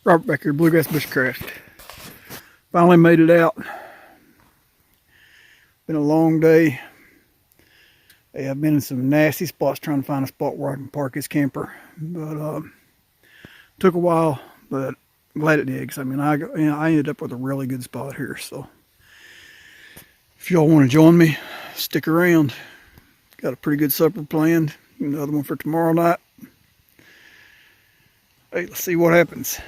Robert back here, Bluegrass Bushcraft. Finally made it out. Been a long day. Hey, I've been in some nasty spots trying to find a spot where I can park this camper. But took a while, but I'm glad it did. Because I mean, I ended up with a really good spot here. So if y'all want to join me, stick around. Got a pretty good supper planned. Another one for tomorrow night. Hey, let's see what happens.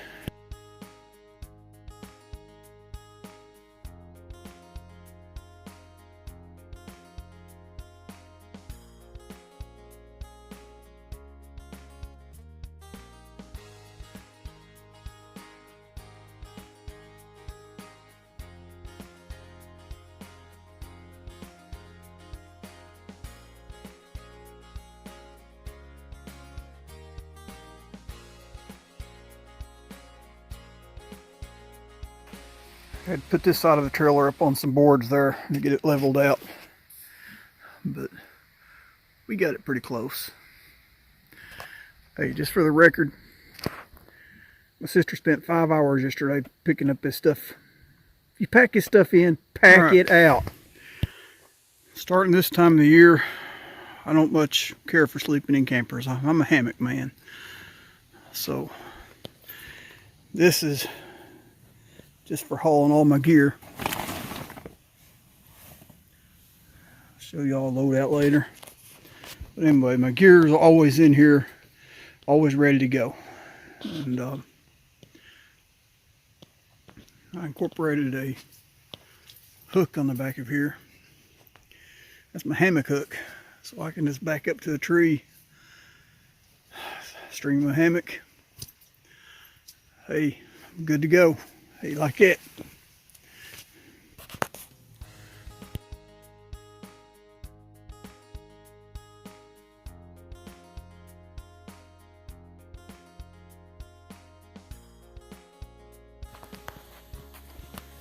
I had to put this side of the trailer up on some boards there to get it leveled out, but we got it pretty close. Hey, just for the record, my sister spent 5 hours yesterday picking up this stuff. If you pack this stuff in, pack it out. Starting this time of the year, I don't much care for sleeping in campers. I'm a hammock man. So this is just for hauling all my gear. I'll show you all load out later. But anyway, my gear is always in here, always ready to go. And I incorporated a hook on the back of here. That's my hammock hook. So I can just back up to a tree, string my hammock. Hey, I'm good to go. Hey, like it.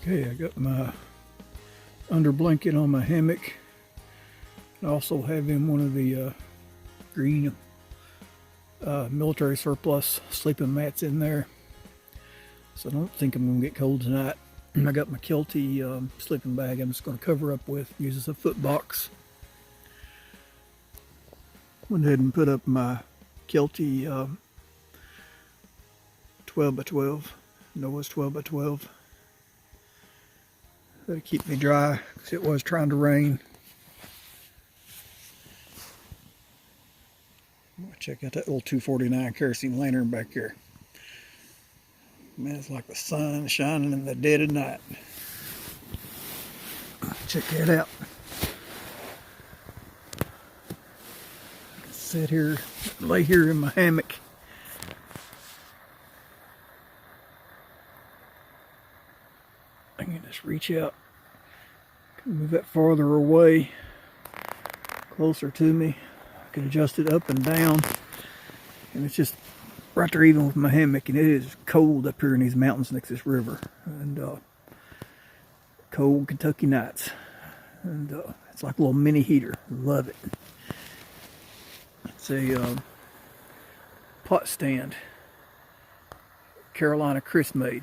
Okay, I got my under blanket on my hammock. I also have in one of the green military surplus sleeping mats in there. So I don't think I'm going to get cold tonight. I got my Kelty sleeping bag I'm just going to cover up with, use as a foot box. Went ahead and put up my Kelty 12 by 12. Noah's 12 by 12. That'll keep me dry because it was trying to rain. Check out that little 249 kerosene lantern back here. Man, it's like the sun shining in the dead of night. Check that out. I can sit here, lay here in my hammock. I can just reach out, move that farther away, closer to me. I can adjust it up and down, and it's just right there even with my hammock. And it is cold up here in these mountains next to this river, and cold Kentucky nights, and it's like a little mini heater. Love it. It's a pot stand Carolina Chris made,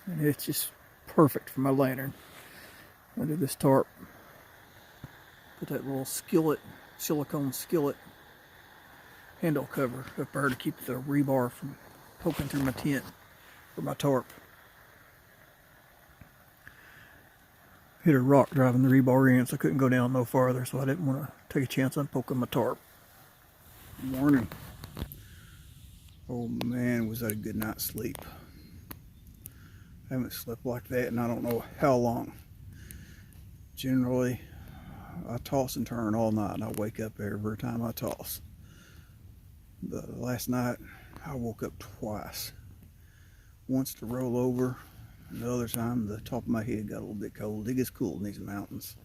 and it's just perfect for my lantern. Under this tarp, put that little skillet, silicone skillet handle cover up there to keep the rebar from poking through my tent or my tarp. Hit a rock driving the rebar in, so I couldn't go down no farther, so I didn't want to take a chance on poking my tarp. Morning. Oh man, was that a good night's sleep. I haven't slept like that and I don't know how long. Generally, I toss and turn all night and I wake up every time I toss. But last night, I woke up twice. Once to roll over, and the other time the top of my head got a little bit cold. It gets cool in these mountains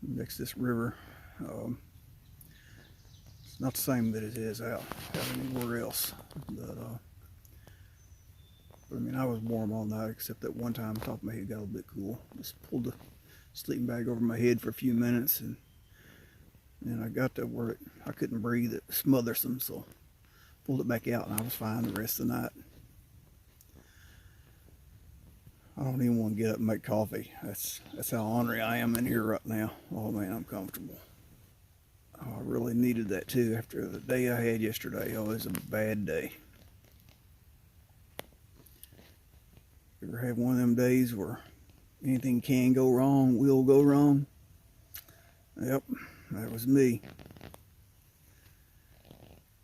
next to this river. It's not the same that it is out anywhere else. But I mean, I was warm all night except that one time the top of my head got a little bit cool. Just pulled the sleeping bag over my head for a few minutes, and I got to where I couldn't breathe. It was smothersome, so pulled it back out and I was fine the rest of the night. I don't even want to get up and make coffee. That's how ornery I am in here right now. Oh man, I'm comfortable. Oh, I really needed that too after the day I had yesterday. Oh, it was a bad day. You ever have one of them days where anything can go wrong, will go wrong? Yep, that was me.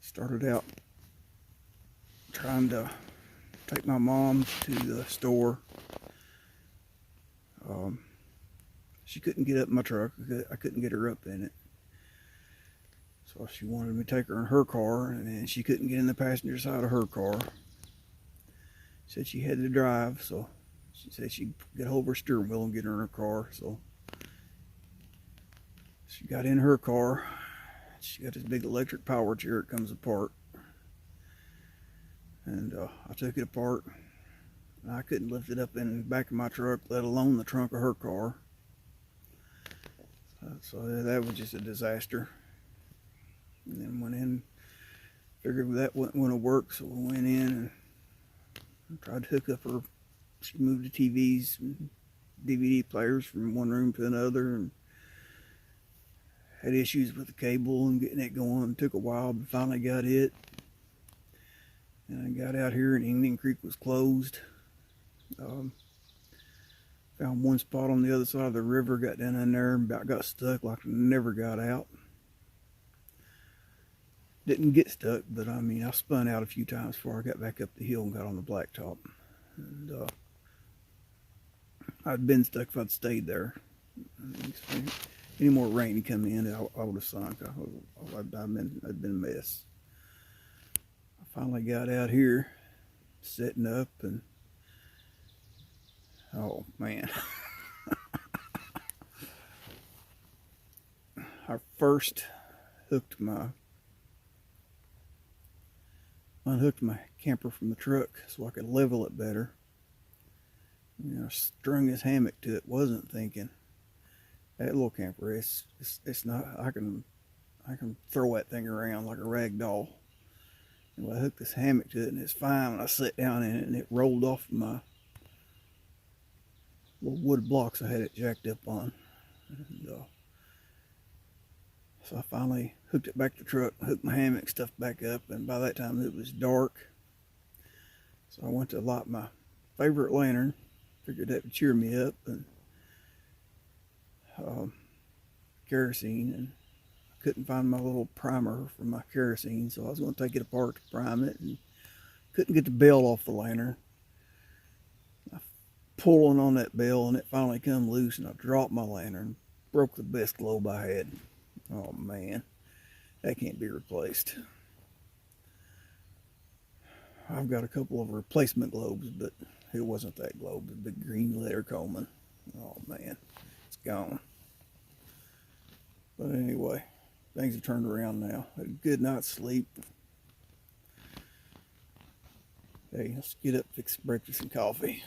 Started out trying to take my mom to the store. She couldn't get up in my truck. I couldn't get her up in it. So she wanted me to take her in her car, and then she couldn't get in the passenger side of her car. Said she had to drive, so she said she'd get hold of her steering wheel and get her in her car. So she got in her car. She got this big electric power chair. It comes apart. And I took it apart. And I couldn't lift it up in the back of my truck, let alone the trunk of her car. So that was just a disaster. And then went in, figured that wasn't going to work, so we went in and tried to hook up her. She moved the TVs and DVD players from one room to another, and had issues with the cable and getting it going. It took a while, but finally got it. And I got out here and Indian Creek was closed. Found one spot on the other side of the river, got down in there and about got stuck like I never got out. Didn't get stuck, but I mean, I spun out a few times before I got back up the hill and got on the blacktop. And I'd been stuck if I'd stayed there. Any more rain coming in, I would have sunk. I'd been a mess. I finally got out here, setting up, and oh man. I first unhooked my camper from the truck so I could level it better. You know, strung this hammock to it, wasn't thinking. That little camper, it's not, I can throw that thing around like a rag doll. And I hooked this hammock to it and it's fine. And I sat down in it and it rolled off my little wood blocks I had it jacked up on. And, so I finally hooked it back to the truck, hooked my hammock stuff back up, and by that time it was dark. So I went to light my favorite lantern, figured that would cheer me up, and kerosene, and I couldn't find my little primer for my kerosene, so I was going to take it apart to prime it, and couldn't get the bell off the lantern. I pulling on that bell, and it finally come loose, and I dropped my lantern, broke the best globe I had. Oh man, that can't be replaced. I've got a couple of replacement globes, but it wasn't that globe, the big green letter Coleman. Oh man, it's gone. But anyway, things have turned around now. Had a good night's sleep. Hey, let's get up, fix breakfast and coffee.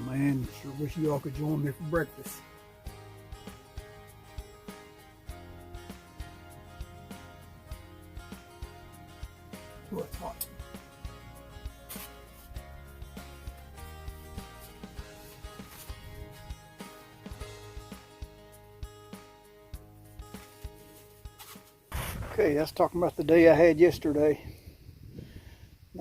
man, sure wish you all could join me for breakfast. Oh, it's hot. Okay, that's talking about the day I had yesterday.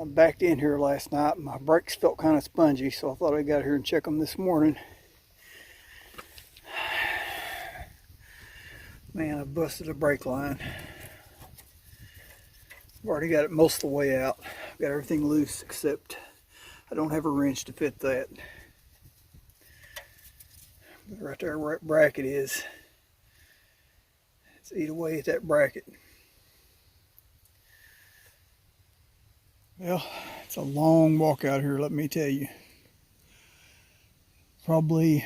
I backed in here last night. My brakes felt kind of spongy, so I thought I'd got here and check them this morning. Man, I busted a brake line. I've already got it most of the way out. I've got everything loose except I don't have a wrench to fit that. But right there where that bracket is, let's eat away at that bracket. Well, it's a long walk out here, let me tell you. Probably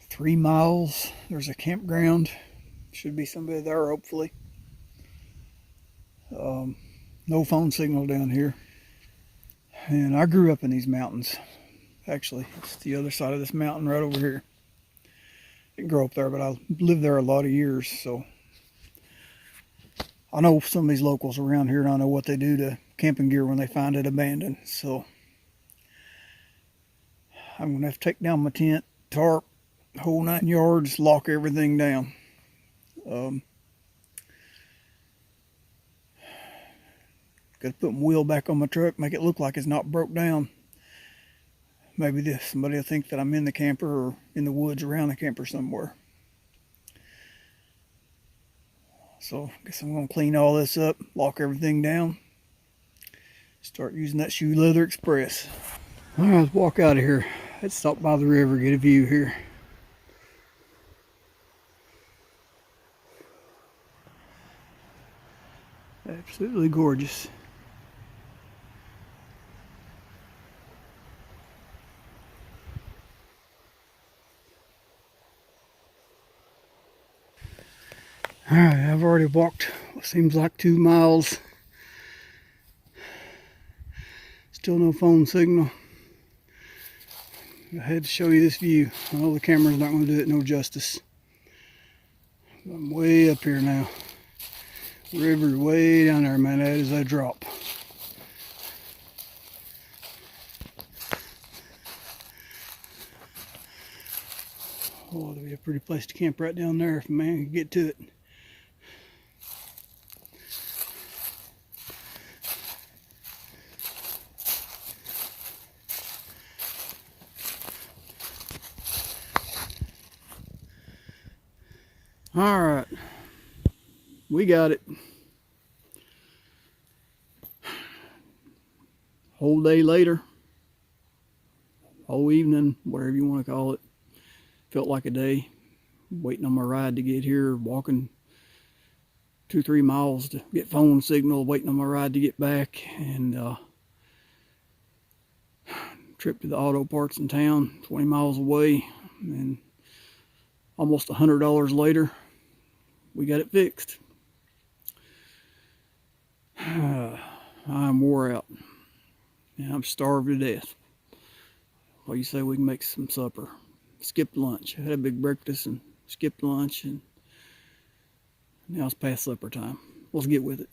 3 miles. There's a campground. Should be somebody there, hopefully. No phone signal down here. And I grew up in these mountains. Actually, it's the other side of this mountain right over here. Didn't grow up there, but I lived there a lot of years, so I know some of these locals around here, and I know what they do to camping gear when they find it abandoned. So I'm going to have to take down my tent, tarp, whole 9 yards, lock everything down. Got to put my wheel back on my truck, make it look like it's not broke down. Maybe somebody will think that I'm in the camper or in the woods around the camper somewhere. So I guess I'm going to clean all this up, lock everything down, start using that Shoe Leather Express. All right, let's walk out of here. Let's stop by the river, get a view here. Absolutely gorgeous. All right, I've already walked what seems like 2 miles. Still no phone signal. I had to show you this view. I know the camera's not going to do it no justice. I'm way up here now. The river's way down there, man. That is a drop. Oh, that'd be a pretty place to camp right down there if a man could get to it. All right, we got it. Whole day later, whole evening, whatever you want to call it. Felt like a day, waiting on my ride to get here, walking 2-3 miles to get phone signal, waiting on my ride to get back, and trip to the auto parts in town, 20 miles away, and almost $100 later, we got it fixed. I'm wore out, and I'm starved to death. What do you say we can make some supper? Skipped lunch. I had a big breakfast and skipped lunch, and now it's past supper time. Let's get with it.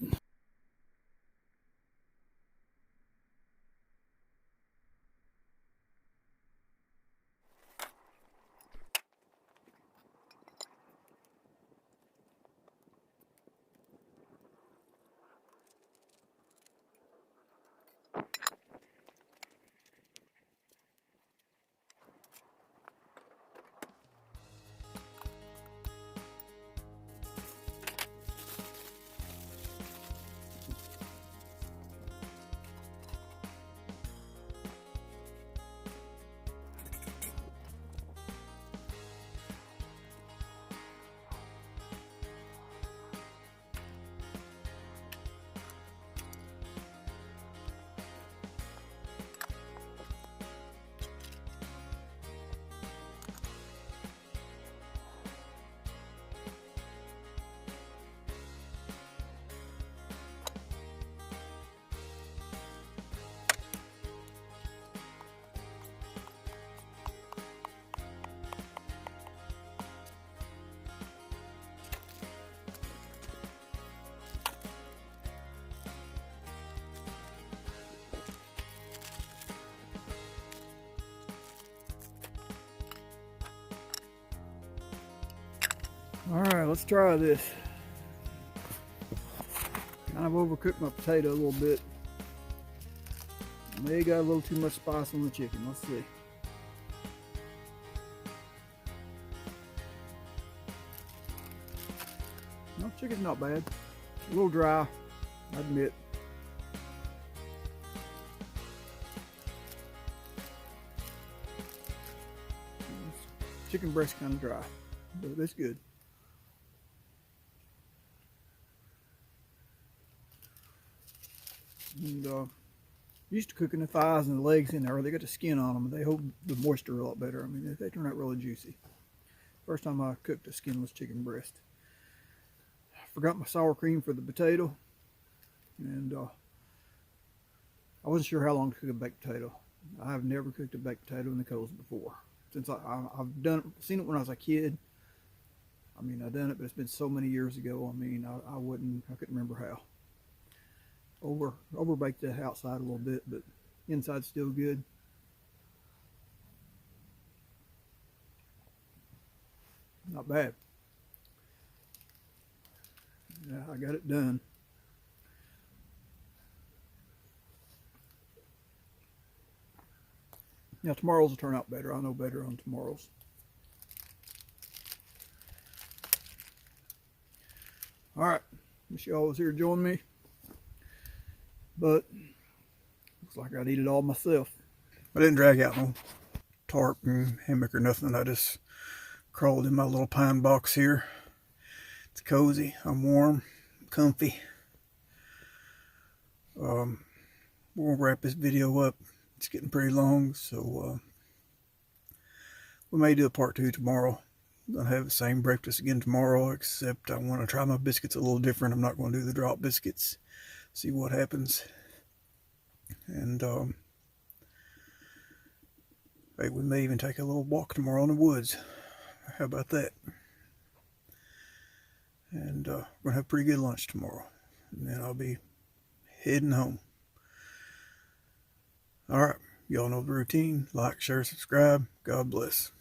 Alright, let's try this. Kind of overcooked my potato a little bit. May got a little too much spice on the chicken. Let's see. No, chicken's not bad. A little dry, I admit. Chicken breast kind of dry, but that's good. And used to cooking the thighs and the legs in there. They got the skin on them. They hold the moisture a lot better. I mean, they turn out really juicy. First time I cooked a skinless chicken breast. Forgot my sour cream for the potato, and I wasn't sure how long to cook a baked potato. I have never cooked a baked potato in the coals before. Since I've seen it when I was a kid. I mean, I've done it, but it's been so many years ago. I mean, I couldn't remember how. Over baked the outside a little bit, but inside's still good. Not bad. Yeah, I got it done. Now tomorrow's will turn out better. I know better on tomorrow's. Alright, wish y'all was here to join me. But looks like I'd eat it all myself. I didn't drag out no tarp and hammock or nothing. I just crawled in my little pine box here. It's cozy, I'm warm, comfy. We'll wrap this video up. It's getting pretty long, so we may do a part 2 tomorrow. I'm gonna have the same breakfast again tomorrow, except I want to try my biscuits a little different. I'm not going to do the drop biscuits. See what happens. And hey, we may even take a little walk tomorrow in the woods. How about that? And we're gonna have a pretty good lunch tomorrow, and then I'll be heading home. All right, y'all know the routine. Like, share, subscribe. God bless.